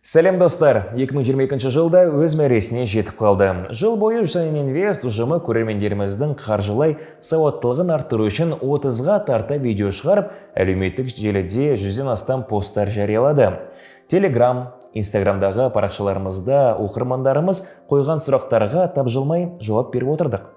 Сәлем достар, 2022 жылда өз мәресіне жетіп қалды. Жыл бойы Жусайын Инвест ұжымы көрермендеріміздің қаржылай сауаттылығын арттыру үшін 30-ға тарта видео шығарып, әлеуметтік желіде 100-ден астам посттар жариялады. Telegram, Instagramдағы парақшаларымызда оқырмандарымыз қойған сұрақтарға тапжылмай жауап беріп отырдық.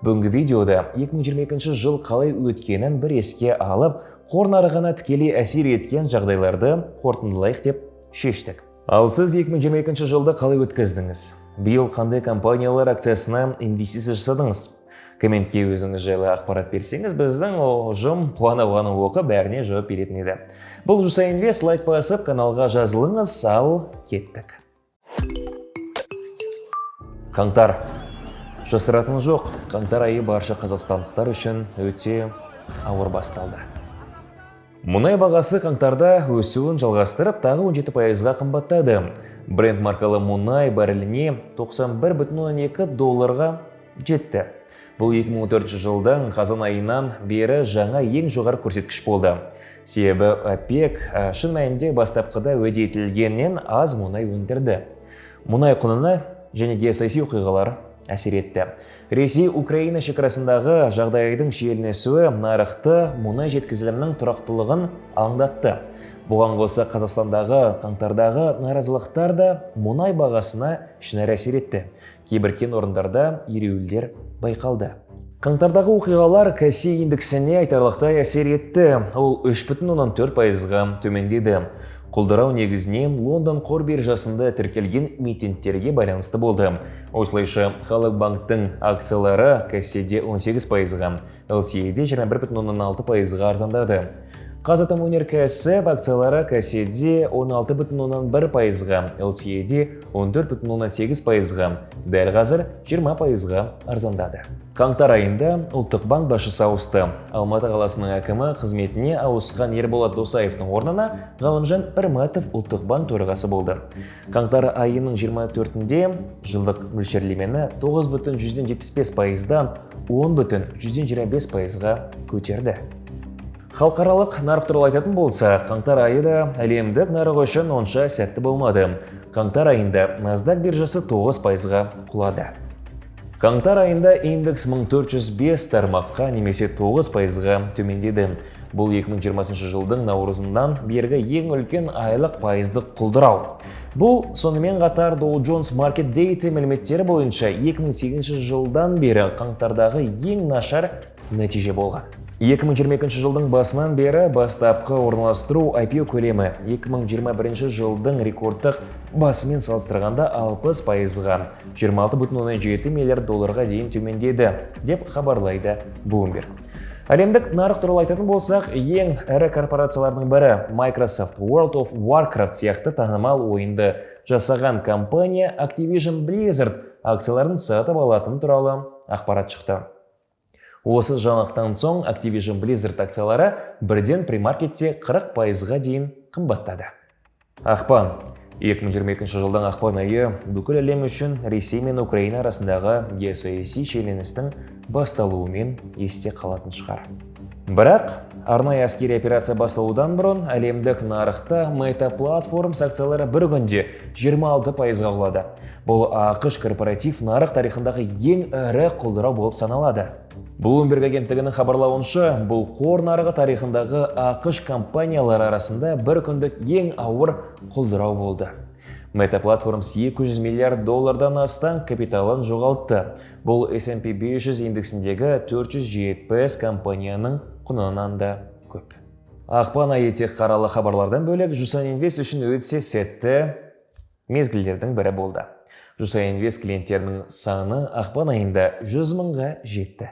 Бүгінгі видеода 2022 жыл қалай өткенін бір еске алып, қор нарығына тікелей әсер еткен жағдайларды қорытындылайық деп шештік. Ал сіз 2022 жылды қалай өткіздіңіз? Биыл қандай компаниялар акциясына инвестиция жасадыңыз? Комментке өзіңіз жайлы ақпарат берсеңіз, біздің ұжым қуана оқып бәріне жауап беретін еді. Бұл Жусайын Инвест, лайк басып, каналға жазылыңыз, ал кеттік. Қаңтар. Жасыратыны жоқ, қаңтар айы барша қазақстандықтар үшін өте ауыр басталды. Мұнай бағасы қаңтарда өсуін жалғастырып, тағы 17%-ға қымбаттады. Brent маркалы мұнай барреліне $91,2 жетті. Бұл 2014 жылдың қазан айынан бері жаңа ең жоғары көрсеткіш болды. Себебі ОПЕК шын мәнінде бастапқыда уәде етілгеннен аз мұнай өндірді. Мұнай құнына және геосаяси оқиғалар әсер етті. Ресей Украина шекарасындағы жағдайдың шиеленісуі нарықты мұнай жеткізілімінің тұрақтылығын аңдатты. Бұған қоса Қазақстандағы қаңтардағы наразылықтар да мұнай бағасына ішінара әсер етті. Кейбір кен орындарда ереуілдер байқалды. Қаңтардағы оқиғалар кәсі индексіне айтарлықтай әсер етті. Ол 3,4%-ға төмендеді. Құлдырау негізінен Лондон қор биржасында тіркелген митингтерге байланысты болды. Осылайша Халық банктың акциялары кәседе 18%-ға, LCA-де 21,6%-ға арзандады. Қазатомөнеркәсіп акциялары кәседе 16,1%-ға, LCA-де 14,8%-ға, дәл қазір 20%-ға арзандады. Қаңтар айында Ұлттық банк басшысы ауысты. Алматы қаласының әкімі қызметіне ауысқан Ерболат Досаевтың орнына Ғалымжан Пірматов Ұлттық банк төрағасы болды. Қаңтар айының 24-інде жылдық мөлшерлемені 9,75%-дан 10,25%-ға көтерді. Халықаралық нарық туралы айтатын болса, қаңтар айы да әлемдік нарық үшін онша сәтті болмады. Қаңтар айында NASDAQ биржасы 9%-ға құлады. Қаңтар айында индекс 1405 тармаққа немесе 9%-ға төмендеді. Бұл 2020 жылдың наурызынан бергі ең үлкен айлық пайыздық құлдырау. Бұл сонымен қатар Dow Jones Market Data мәліметтері бойынша 2008 жылдан бері қаңтардағы ең нашар нәтиже болған. 2022 жылдың басынан бері бастапқы орналастыру IPO көлемі 2021 жылдың рекордтық басымен салыстырғанда 60%-ға, $26,7 миллиард дейін төмендеді, деп хабарлайды Bloomberg. Әлемдік нарық туралы айтатын болсақ, ең ірі корпорациялардың бірі Microsoft World of Warcraft сияқты танымал ойынды жасаған компания Activision Blizzard акцияларын сатып алатын туралы ақпарат шықты. Осы жаңалықтан соң Activision Blizzard акциялары бірден премаркетте 40%-ға дейін қымбаттады. Ақпан. 2022 жылдың ақпан айы бүкіл әлем үшін Ресей мен Украина арасындағы геосаяси шиеленістің басталуымен есте қалатын шығар. Бірақ арнайы әскери операция басталудан бұрын әлемдік нарықта Meta Platforms акциялары бір күнде 26%-ға құлады. Бұл ақш корпоратив нарық тарихындағы ең ірі құлдырау болып саналады. Bloomberg агенттігінің хабарлауынша, бұл қор нарығы тарихындағы ақш компаниялары арасында бір күндік ең ауыр құлдырау болды. Meta Platforms $200 миллиард астам капиталын жоғалтты. Бұл S&P 500 индексіндегі 470 компанияның құнынан да көп. Ақпан айы тек қаралы хабарлардан бөлек Жусайын Инвест үшін өте сәтті мезгілдердің бірі болды. Жусайын Инвест клиенттерінің саны ақпан айында 100 мыңға жетті.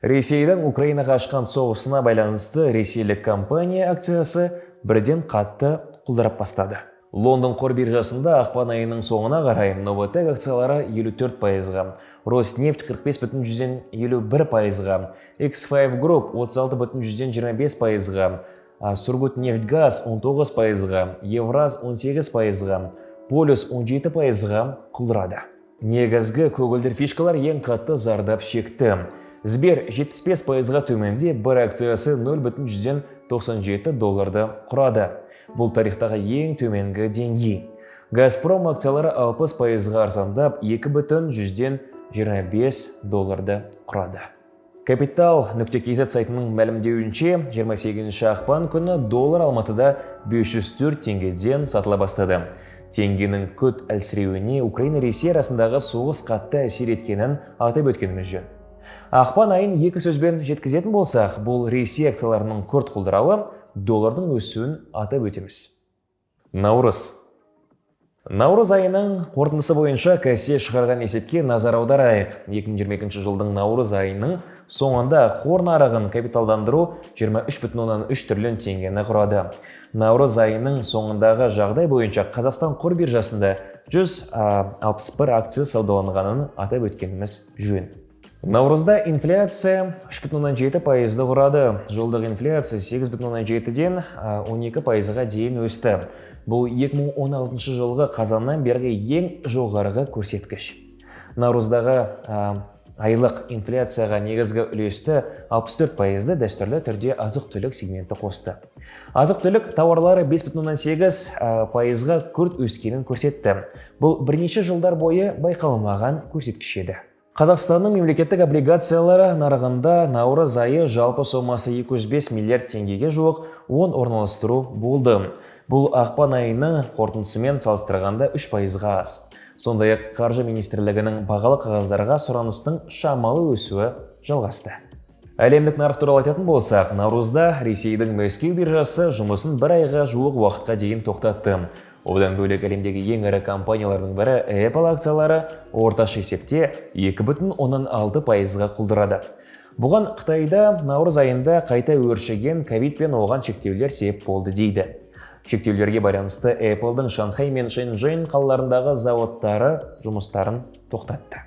Ресейдің Украинаға ашқан соғысына байланысты ресейлік компания акциясы бірден қатты құлдырап бастады. Лондон қор биржасында ақпан айының соңына қарай Novatek акциялары 54%-ға, Роснефть 45,51%-ға, X5 Group 36,25%-ға, Сургутнефтьгаз 19%-ға, Евраз 18%-ға, Полюс 17%-ға құлдырады. Негізгі көгілдір фишкалар ең қатты зардап шекті. Сбер 75%-ға төменде, бір акциясы $0,97 құрады. Бұл тарихтағы ең төменгі деңгей. Газпром акциялары 60%-ға арзандап, $2,25 құрады. Capital.kz сайтының мәлімдеуінше, 28 ақпан күні доллар Алматыда 504 теңгеден сатыла бастады. Теңгенің күрт әлсіреуіне Украина-Ресей арасындағы соғыс қатты әсер еткенін атап өткеніміз жөн. Ақпан айын екі сөзбен жеткізетін болсақ, бұл Ресей акцияларының күрт құлдырауы, доллардың өсуін атап өтеміз. Наурыз айының қорытындысы бойынша кәсе шығарған есепке назар аударайық. 2022 жылдың наурыз айының соңында қор нарығын капиталдандыру 23,3 триллион теңгені құрады. Наурыз айының соңындағы жағдай бойынша Қазақстан қор биржасында 161 акция саудаланғанын атап өткеніміз жөн. Наурызда инфляция 3,7%-ды құрады. Жылдық инфляция 8,7-ден 12%-ға дейін өсті. Бұл 2016 жылғы қазаннан бергі ең жоғарғы көрсеткіш. Наурыздағы айлық инфляцияға негізгі үлесті 64%-ды дәстүрлі түрде азық-түлік сегменті қосты. Азық-түлік тауарлары 5,8%-ға күрт өскенін көрсетті. Бұл бірнеше жылдар бойы байқалмаған көрсеткіш еді. Қазақстанның мемлекеттік облигациялары нарығында наурыз айы жалпы сомасы 205 миллиард теңгеге жуық орналастыру болды. Бұл ақпан айының қорытындысымен салыстырғанда 3%-ға аз. Сондай-ақ Қаржы министрлігінің бағалы қағаздарға сұраныстың шамалы өсуі жалғасты. Әлемдік нарық туралы айтатын болсақ, наурызда Ресейдің Мәскеу биржасы жұмысын бір айға жуық уақытқа дейін тоқтатты. Одан бөлек әлемдегі ең ірі компаниялардың бірі Apple акциялары орташа есепте 2,6%-ға құлдырады. Бұған Қытайда наурыз айында қайта өршіген ковид пен оған шектеулер себеп болды дейді. Шектеулерге байланысты Apple'дың Шанхай мен Шэньчжэнь қалаларындағы зауыттары жұмыстарын тоқтатты.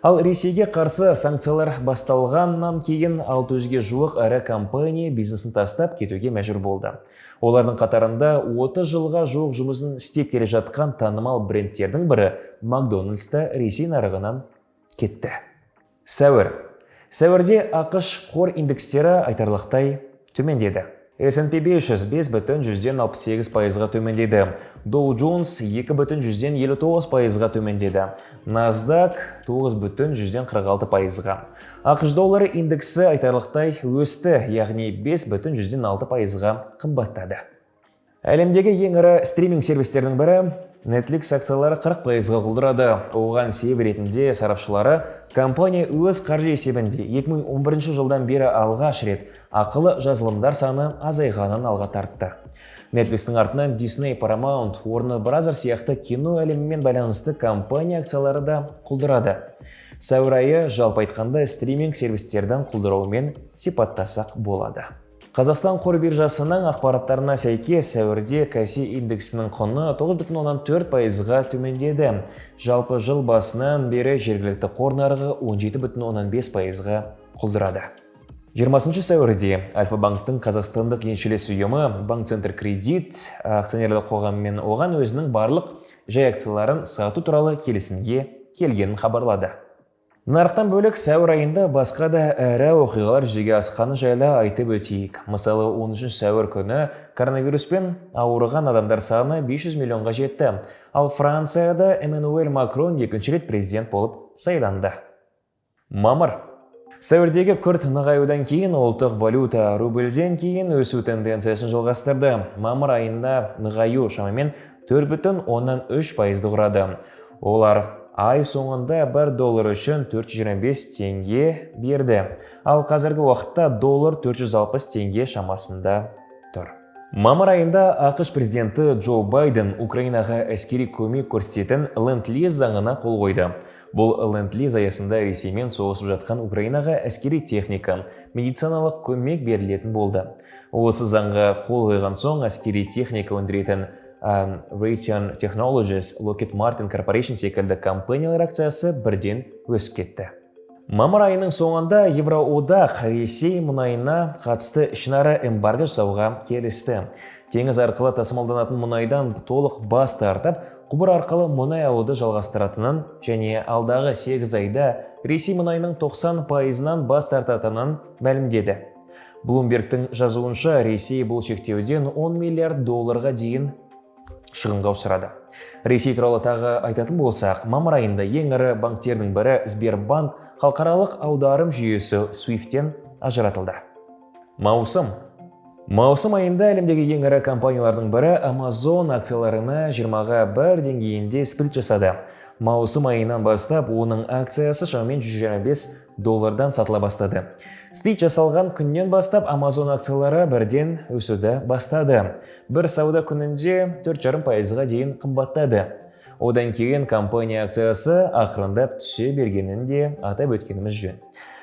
Ал Ресейге қарсы санкциялар басталғаннан кейін 600-ге жуық ірі компания бизнесін тастап кетуге мәжбүр болды. Олардың қатарында 30 жылға жуық жұмысын істеп келе жатқан танымал брендтердің бірі Макдональдс-та Ресей нарығынан кетті. Сәуірде ақш қор индекстері айтарлықтай төмендеді. S&P 500 5,68%-ға төмендеді. Dow Jones 2,59%-ға төмендеді. NASDAQ 9,46%-ға. ақш доллары индексі айтарлықтай өсті, яғни 5,6%-ға қымбаттады. Әлемдегі ең ірі стриминг сервистердің бірі Netflix акциялары 40%-ға құлдырады. Оған себеп ретінде сарапшылары компания өз қаржы есебінде 2011 жылдан бері алғаш рет ақылы жазылымдар саны азайғанын алға тартты. Netflix-тің артынан Disney, Paramount, Warner Bros. Сияқты кино әлемімен байланысты компания акциялары да құлдырады. Сәуір айы жалпы айтқанда стриминг сервистердің құлдырауымен сипаттасақ болады. Қазақстан қор биржасының ақпараттарына сәйкес сәуірде кәсе индексінің құны 9,4%-ға төмендеді. Жалпы жыл басынан бері жергілікті қор нарығы 17,5%-ға құлдырады. 20 сәуірде Альфа-банктың Қазақстандық еншілес ұйымы Банк-центр кредит акционерлік қоғамымен оған өзінің барлық жай акцияларын сату туралы келісімге келгенін хабарлады. Нарықтан бөлек сәуір айында басқа да ірі оқиғалар жүзеге асқаны жайлы айтып өтейік. Мысалы, 10 сәуір күні коронавируспен ауырған адамдар саны 500 миллионға жетті. Ал Францияда Эммануэль Макрон екінші рет президент болып сайланды. Мамыр. Сәуірдегі күрт нығаюдан кейін ұлттық валюта рубльден кейін өсу тенденциясын жалғастырды. Мамыр айында нығаю шамамен 4,3%-ды құрады. Олар ай соңында $1 үшін 425 теңге берді. Ал қазіргі уақытта доллар 460 теңге шамасында тұр. Мамыр айында ақш президенті Джо Байден Украинаға әскери көмек көрсететін Ленд-лиз заңына қол қойды. Бұл Ленд-лиз аясында Ресеймен соғысып жатқан Украинаға әскери техника, медициналық көмек берілетін болды. Осы заңға қол қойған соң әскери техника өндіретін Raytheon Technologies, Lockheed Martin Corporation секілді компаниялар акциясы бірден өсіп кетті. Мамыр айының соңында Евроодақ Ресей мұнайына қатысты ішінара эмбарго жасауға келісті. Теңіз арқылы тасымалданатын мұнайдан толық бас тартып, құбыр арқылы мұнай алуды жалғастыратынын және алдағы 8 айда Ресей мұнайының 90%-нан бас тартатынын мәлімдеді. Bloomberg'тің жазуынша Ресей бұл шектеуден $10 миллиард дейін шығынға ұшырады. Ресей туралы тағы айтатын болсақ, мамыр айында ең ірі банктердің бірі Сбербанк халықаралық аударым жүйесі SWIFT-тен ажыратылды. Маусым айында әлемдегі ең ірі компаниялардың бірі Amazon акцияларына 20-ға 1 деңгейінде спилт жасады. Маусым айынан бастап оның акциясы шамамен $125 сатыла бастады. Спилт жасалған күннен бастап Amazon акциялары бірден өсуді бастады. Бір сауда күнінде 4,5%-ға дейін қымбаттады. Одан кейін компания акциясы ақырындап түсе бергенін де атап өткеніміз жөн.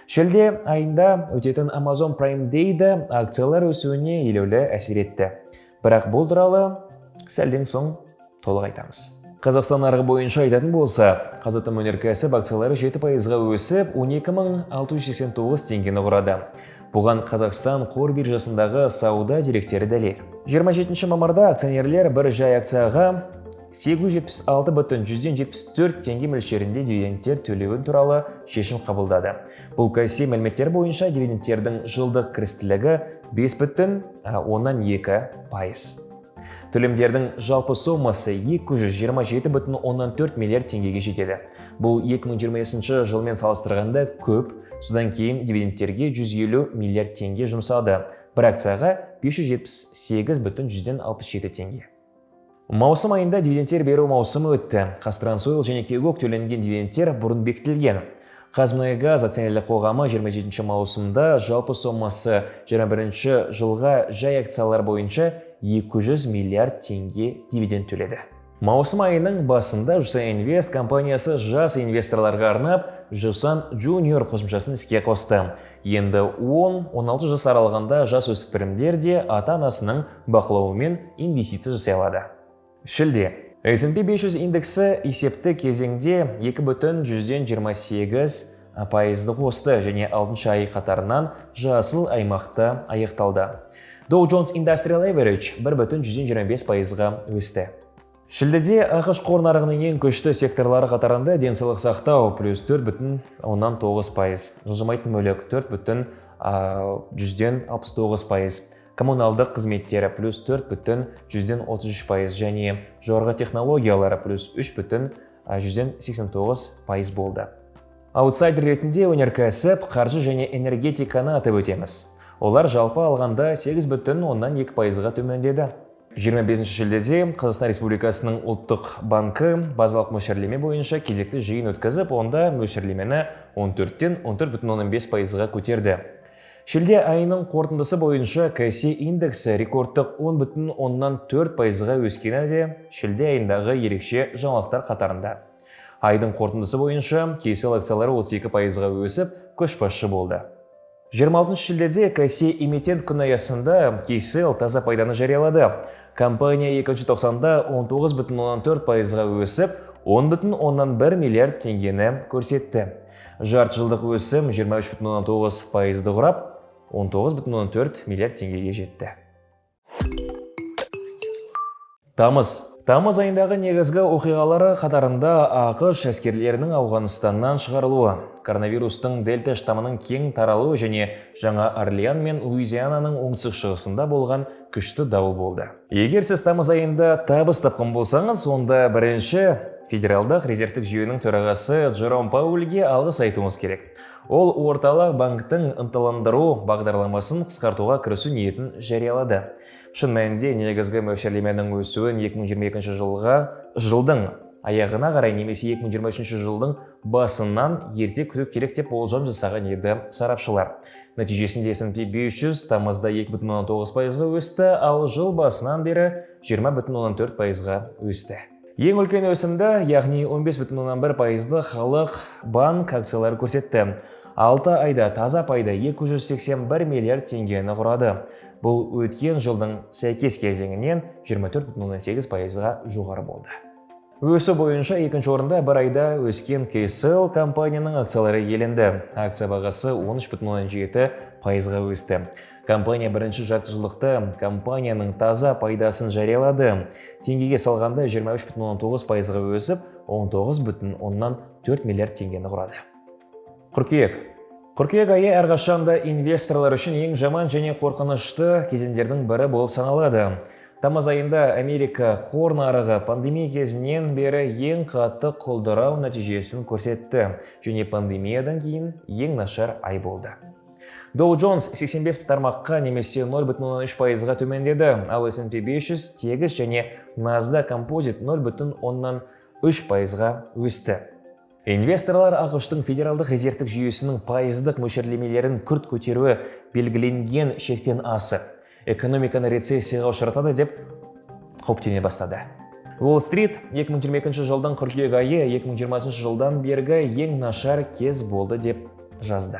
Шілде айында өтетін Amazon Prime Day-да акциялар өсуіне елеулі әсер етті. Бірақ бұл туралы сәлден соң толық айтамыз. Қазақстан нарығы бойынша айтатын болса, Қазатомөнеркәсіп акциялары 7%-ға өсіп, 12.689 теңгені құрады. Бұған Қазақстан қор биржасындағы сауда деректері дәлел. 27 мамырда акционерлер бір жай акцияға 876,174 теңге мөлшерінде дивидендтер төлеуін туралы шешім қабылдады. Бұл кәсі мәліметтер бойынша дивидендтердің жылдық кірістілігі 5,2%. Төлемдердің жалпы сомасы 227,4 миллиард теңгеге жетеді. Бұл 2020 жылмен салыстырғанда көп, содан кейін дивидендтерге 150 миллиард теңге жұмсады. Бір акцияға 578,67 теңге. Маусым айында дивидендтер беру маусымы өтті. Қазтрансойл және Кегок төленген дивидендтер бұрын бекітілген. Қазмұнайгаз акционерлік қоғамы 27 маусымда жалпы сомасы 21 жылға жай акциялар бойынша 200 миллиард теңге дивиденд төледі. Маусым айының басында Жусан Инвест компаниясы жас инвесторларға арнап Жусан Junior қосымшасын іске қосты. Енді 10-16 жас аралығында жас өспірімдер де ата-анасының бақылауымен инвестиция жасай алады. Шілде. S&P 500 индексі есепті кезеңде 2,28% қосты және 6 ай қатарынан жасыл аймақта аяқталды. Dow Jones Industrial Average 1,125%-ға өсті. Шілдеде ақш қор нарығының ең күшті секторлары қатарында денсаулық сақтау плюс 4,9%, жылжымайтын мүлік 4,69%, коммуналдық қызметтері плюс 4,33% және жоғарғы технологиялары плюс 3,89% болды. Аутсайдер ретінде өнеркәсіп, қаржы және энергетиканы атап өтеміз. Олар жалпы алғанда 8,2%-ға төмендеді. 25 шілдеде Қазақстан Республикасының ұлттық банкі базалық мөлшерлеме бойынша кезекті жиын өткізіп, онда мөлшерлемені 14-тен 14,5%-ға көтерді. Шілде айының қорытындысы бойынша кәсі индексі рекордтық 10,4%-ға өскені де шілде айындағы ерекше жаңалықтар қатарында. Айдың қорытындысы бойынша KCL акциялары 32%-ға өсіп, көшбасшы болды. 26 шілдеде кәсі эмитент күні аясында KCL таза пайданы жариялады. Компания 2-тоқсанда 19,4%-ға өсіп, 10,1 миллиард теңгені көрсетті. Жарты жылдық өсім 23,9%-ды құрап, 19,4 миллиард теңгеге жетті. Тамыз айындағы негізгі оқиғалары қатарында ақш әскерлерінің Ауғанстаннан шығарылуы, коронавирустың дельта штамының кең таралуы және Жаңа Орлеан мен Луизиананың оңтүстік шығысында болған күшті дауыл болды. Егер сіз тамыз айында табыс тапқан болсаңыз, онда бірінші Федералдық резервтік жүйенің төрағасы Джером Паулге алғыс айтуымыз керек. Ол орталық банктың ынталандыру бағдарламасын қысқартуға кірісу ниетін жариялады. Шын мәнінде негізгі мөлшерлеменің өсуін 2022 жылдың аяғына қарай немесе 2023 жылдың басынан ерте күту керек деп болжам жасаған еді сарапшылар. Нәтижесінде S&P 500 тамызда 2,9%-ға өсті, ал жыл басынан бері 20,4%-ға өсті. Ең үлкен өсімді, яғни 15,1%-ды халық банк акциялары көрсетті. 6 айда таза пайда 281 миллиард теңгені құрады. Бұл өткен жылдың сәйкес кезеңінен 24,8%-ға жоғары болды. Өсу бойынша екінші орында бір айда өскен KCL компанияның акциялары иеленді. Акция бағасы 13,7%-ға өсті. Компания бірінші жартыжылдықта компанияның таза пайдасын жариялады. Теңгеге салғанда 23,9%-ға өсіп, 19,4 миллиард теңгені құрады. Қыркүйек айы әрқашанда инвесторлар үшін ең жаман және қорқынышты кезеңдердің бірі болып саналады. Тамыз айында Америка қор нарығы пандемия кезінен бері ең қатты құлдырау нәтижесін көрсетті, және пандемиядан кейін ең нашар ай болды. Dow Jones 85 тармаққа немесе 0,3%-ға төмендеді, ал S&P 500 тегіс және Nasdaq Composite 0,3%-ға өсті. Инвесторлар ақш-тың федералдық резервтік жүйесінің пайыздық мөлшерлемелерін күрт көтеруі белгіленген шектен асып, экономиканы рецессияға ұшыратады деп қауіптене бастады. Wall Street 2022 жылдан қыркүйек айы 2020 жылдан бергі ең нашар кез болды деп жазды.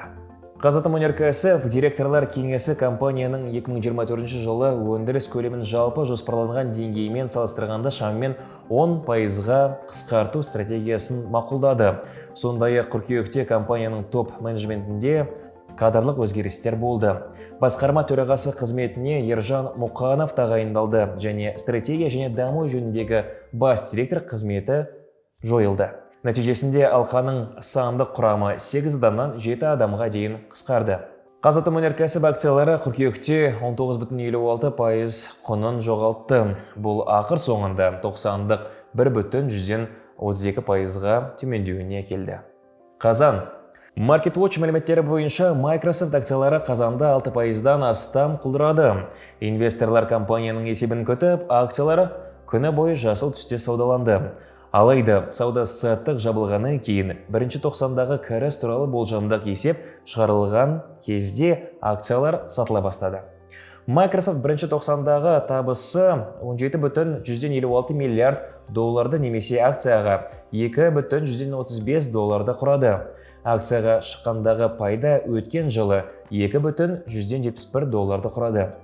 Қазатомөнеркәсіп директорлар кеңесі компанияның 2024 жылы өндіріс көлемін жалпы жоспарланған деңгеймен салыстырғанда шамамен 10%-ға қысқарту стратегиясын мақұлдады. Сондай-ақ қыркүйекте компанияның топ менеджментінде кадрлық өзгерістер болды. Басқарма төрағасы қызметіне Ержан Мұқанов тағайындалды және стратегия және даму жөніндегі бас директор қызметі жойылды. Нәтижесінде алқаның сандық құрамы 8 адамнан 7 адамға дейін қысқарды. Қазатомөнеркәсіп акциялары қыркүйекте 19,56% құнын жоғалтты. Бұл ақыр соңында 90-дық 1,32%-ға төмендеуіне келді. Қазан. MarketWatch мәліметтері бойынша Microsoft акциялары қазанда 6%-дан астам құлдырады. Инвесторлар компанияның есебін күтіп, акциялары күні бойы жасыл түсте саудаланды. Алайда сауда-саттық жабылғаннан кейін 1-тоқсандағы кіріс туралы болжамдық есеп шығарылған кезде акциялар сатыла бастады. Microsoft 1-тоқсандағы табысы 17,56 миллиард долларды немесе акцияға 2,35 долларды құрады. Акцияға шыққандағы пайда өткен жылы 2,171 долларды құрады.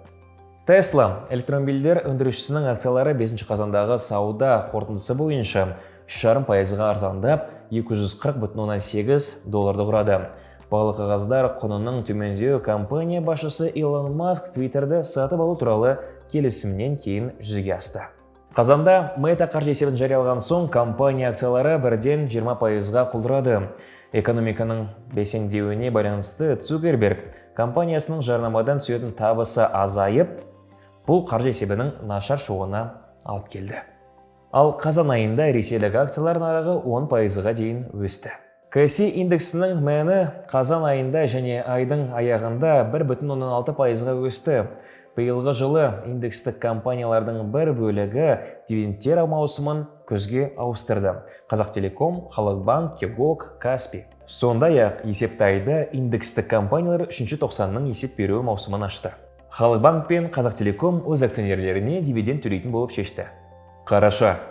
Tesla электромобильдер өндірушісінің акциялары 5 қазандағы сауда қорытындысы бойынша 3,5%-ға арзандап 240,8 долларды құрады. Бағалы қағаздар құнының төмендеуі компания басшысы Илон Маск Twitter'ді сатып алу туралы келісімнен кейін жүзеге асты. Қазанда Meta қаржы есебін жариялаған соң компания акциялары бірден 20%-ға құлдырады. Экономиканың бәсеңдеуіне байланысты Цукерберг компаниясының жарнамадан түсетін табысы азайып, бұл қаржы есебінің нашар шығуына алып келді. Ал қазан айында ресейлік акциялар нарығы 10%-ға дейін өсті. KSI индексінің мәні қазан айында және айдың аяғында 1,16%-ға өсті. Биылғы жылы индекстік компаниялардың бір бөлігі дивидендтер маусымын күзге ауыстырды. Қазақтелеком, Халық банк, Кегок, Каспий. Сондай-ақ есепті айда индекстік компаниялар 3-тоқсанның есеп беру маусымын ашты. Халық банк пен Қазақтелеком өз акционерлеріне дивиденд төлейтін болып шешті. Қараша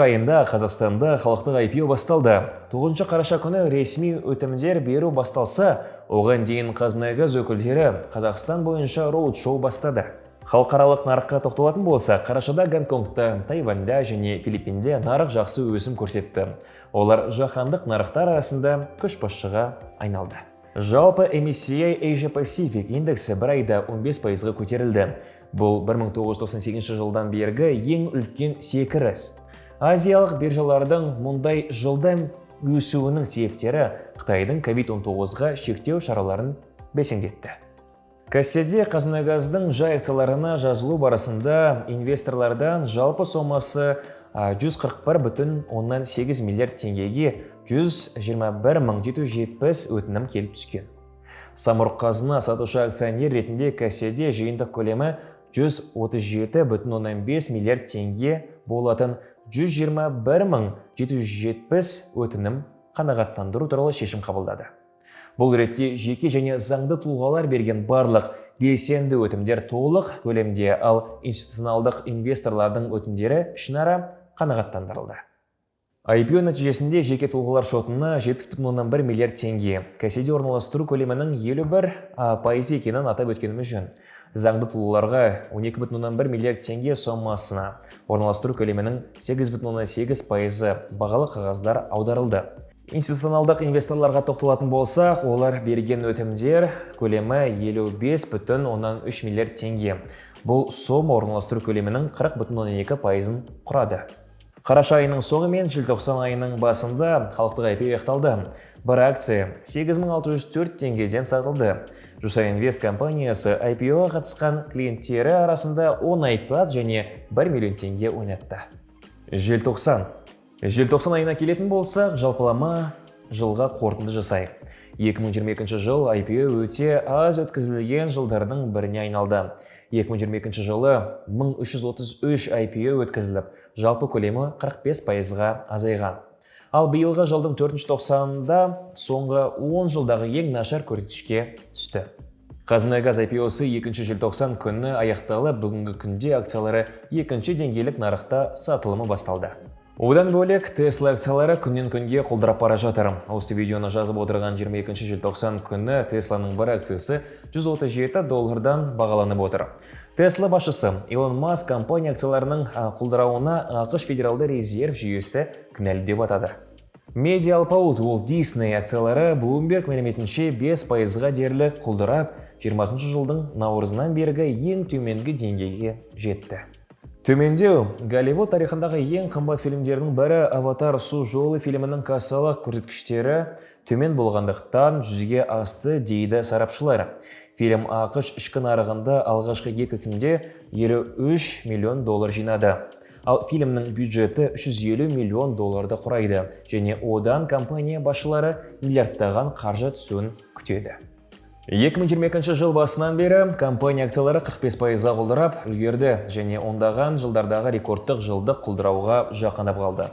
айында Қазақстанда халықтық IPO басталды. 9 қараша күні ресми өтімдер беру басталса, оған дейін Қазмұнайгаз өкілдері Қазақстан бойынша роуд-шоу бастады. Халықаралық нарыққа тоқталатын болса, қарашада Гонконгта, Тайваньда және Филиппинде нарық жақсы өсім көрсетті. Олар жаһандық нарықтар арасында көшбасшыға айналды. Жалпы MSCI Asia Pacific индексі бір айда 15%-ға көтерілді. Бұл 1998 жылдан бергі ең үлкен секіріс. Азиялық биржалардың мұндай жылдам өсуінің себептері Қытайдың COVID-19-ға шектеу шараларын бәсеңдетті. Кәсседе Қазмұнайгаздың жай акцияларына жазылу барысында инвесторлардан жалпы сомасы 141,8 миллиард теңгеге 121,770 өтінім келіп түскен. Самұрық-қазына сатушы акционер ретінде кәсседе жиынтық көлемі 137,5 миллиард теңге болатын 121,770 өтінім қанағаттандыру туралы шешім қабылдады. Бұл ретте жеке және заңды тұлғалар берген барлық белсенді өтімдер толық көлемде, ал институционалдық инвесторлардың өтімдері ішінара қанағаттандырылды. IPO нәтижесінде жеке тұлғалар шотына 70,1 миллиард теңге, кәсседе орналастыру көлемінің 51% екенін атап өткеніміз жөн. Заңды тұлғаларға 12,1 миллиард теңге сомасына, орналастыру көлемінің 8,8% бағалы қағаздар аударылды. Институционалдық инвесторларға тоқталатын болсақ, олар берген өтімдер көлемі 55,3 миллиард теңге. Бұл сома орналастыру көлемінің 40,2%-ын құрады. Қараша айының соңы мен желтоқсан айының басында халықтық IPO аяқталды. Бір акция 8604 теңгеден сатылды. Jusa Invest компаниясы IPO-ға қатысқан клиенттері арасында 10 iPad және 1 миллион теңге ойнатты. Желтоқсан айына келетін болсақ, жалпылама жылға қорытынды жасайық. 2022 жыл IPO өте аз өткізілген жылдардың біріне айналды. 2022 жылы 1333 IPO өткізіліп, жалпы көлемі 45%-ға азайған. Ал биылғы жылдың 4-ші тоқсанында соңғы 10 жылдағы ең нашар көрсеткішке түсті. Қазмұнайгаз IPO-сы 2 желтоқсан күні аяқталып, бүгінгі күнде акциялары 2 деңгейлік нарықта сатылымы басталды. Одан бөлек Tesla акциялары күннен күнге құлдырап бара жатыр. Осы видеоны жазып отырған 22 желтоқсан күні Tesla'ның бір акциясы $137 бағаланып отыр. Tesla басшысы Илон Маск компания акцияларының құлдырауына ақш Федералды резерв жүйесі кінәлі деп атады. Медиа алпауыт Walt Disney акциялары Bloomberg мәліметінше 5%-ға дерлік құлдырап, 20 жылдың наурызынан бергі ең төменгі деңгейге жетті. Төмендеу Голливуд тарихындағы ең қымбат фильмдердің бірі Аватар су жолы фильмінің кассалық көрсеткіштері төмен болғандықтан 100-ге асты дейді сарапшылар. Фильм ақш ішкі нарығында алғашқы 2 күнде $53 миллион жинады. Ал фильмнің бюджеті $350 миллион құрайды және одан компания басшылары миллиардтаған қаржы түсуін күтеді. 2022 жыл басынан бері компания акциялары 45%-ға құлдырап үлгерді және ондаған жылдардағы рекордтық жылдық құлдырауға жақындап қалды.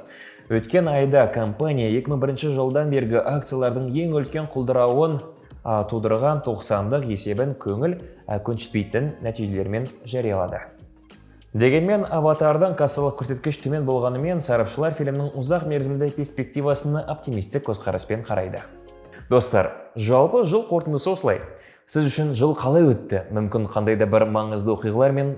Өткен айда компания 2001 жылдан бергі акциялардың ең үлкен құлдырауын тудырған 90-дық есебін көңіл көншітпейтін нәтижелермен жариялады. Дегенмен Аватардың кассалық көрсеткіш төмен болғанымен сарапшылар фильмнің ұзақ мерзімді перспективасына оптимистік көзқараспен қарайды. Достар, жалпы жыл қорытындысы осылай. Сіз үшін жыл қалай өтті? Мүмкін қандай да бір маңызды оқиғалар мен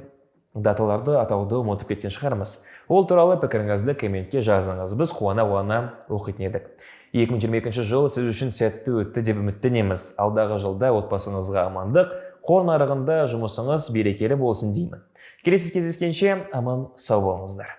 даталарды атауды ұмытып кеткен шығармыз. Ол туралы пікіріңізді комментке жазыңыз. Біз қуана-қуана оқитын едік. 2022 жыл сіз үшін сәтті өтті деп үміттенеміз. Алдағы жылда отбасыңызға амандық, қор нарығында жұмысыңыз берекелі болсын деймін. Келесі кездескенше аман сау болыңыздар.